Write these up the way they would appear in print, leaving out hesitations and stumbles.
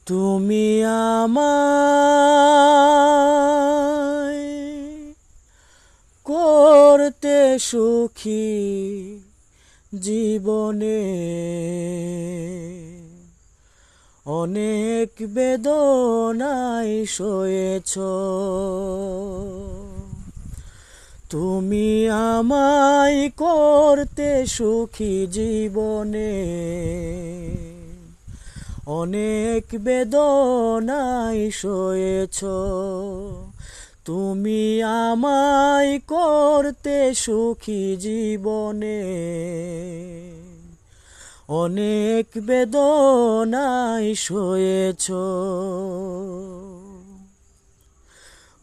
তুমি আমায় করতে সুখী জীবনে, অনেক বেদনায় সয়েছ। তুমি আমায় করতে সুখী জীবনে, অনেক বেদনায় সয়েছ। তুমি আমায় করতে সুখী জীবনে, অনেক বেদনায় সয়েছ।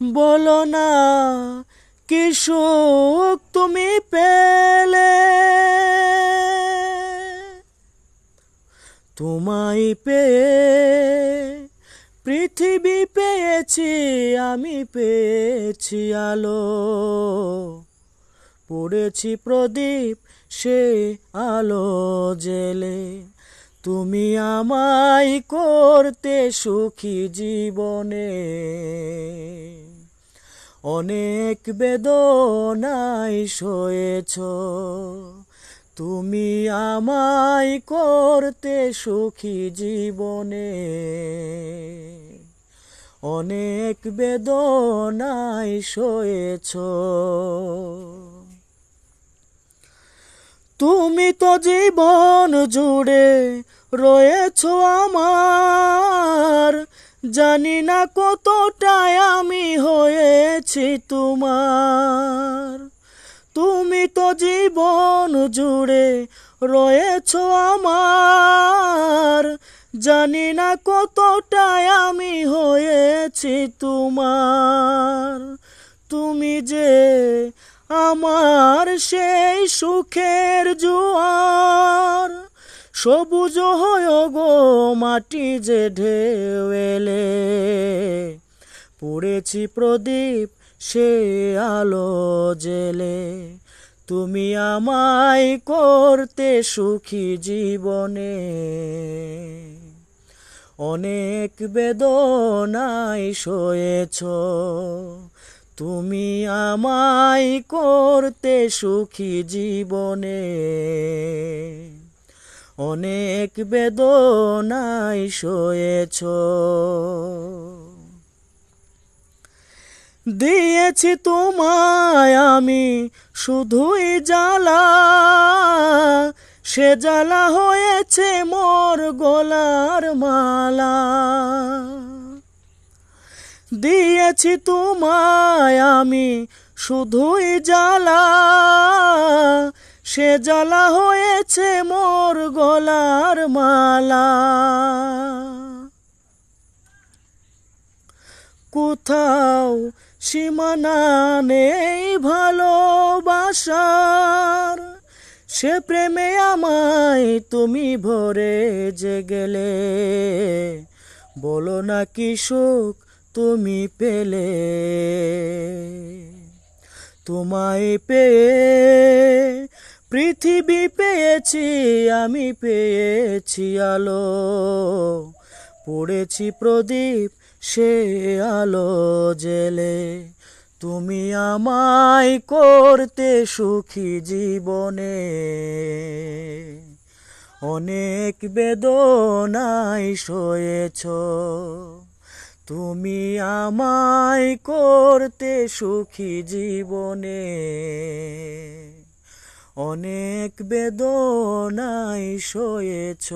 বলো না কি সুখ তুমি পেলে, তোমায় পেয়ে পৃথিবী পেয়েছি, আমি পেয়েছি আলো। পড়েছি প্রদীপ সে আলো জেলে। তুমি আমায় করতে সুখী জীবনে, অনেক বেদনায় সয়েছ। তুমি আমায় করতে সুখী জীবনে, অনেক বেদনায় সয়েছ। তুমি তো জীবন জুড়ে রয়েছ আমার, জানি না কতটাই আমি হয়েছি তোমার। তুমি তো জীবন জুড়ে রয়েছ আমার, জানি না কতটাই আমি হয়েছি তোমার। তুমি যে আমার সেই সুখের জোয়ার, সবুজ হয়ে গো মাটি যে ঢেউ এলে। পড়েছি প্রদীপ সে আলো জেলে। তুমি আমায় করতে সুখী জীবনে, অনেক বেদনায় সয়েছ। তুমি আমায় করতে সুখী জীবনে, অনেক বেদনায় সয়েছ। দিয়েছি তোমায় আমি শুধুই জ্বালা, সে জ্বালা হয়েছে মোর গলার মালা। দিয়েছি তোমায় আমি শুধুই জ্বালা, সে জ্বালা হয়েছে মোর গলার মালা। কোথাও সীমানা নেই ভালোবাসার, সে প্রেমে আমায় তুমি ভরে যে গেলে। বলো না কি সুখ তুমি পেলে, তোমায় পেয়ে পৃথিবী পেয়েছি, আমি পেয়েছি আলো। পড়েছি প্রদীপ সে আলো জেলে। তুমি আমায় করতে সুখী জীবনে, অনেক বেদনায় সয়েছ। তুমি আমায় করতে সুখী জীবনে, অনেক বেদনায় সয়েছ।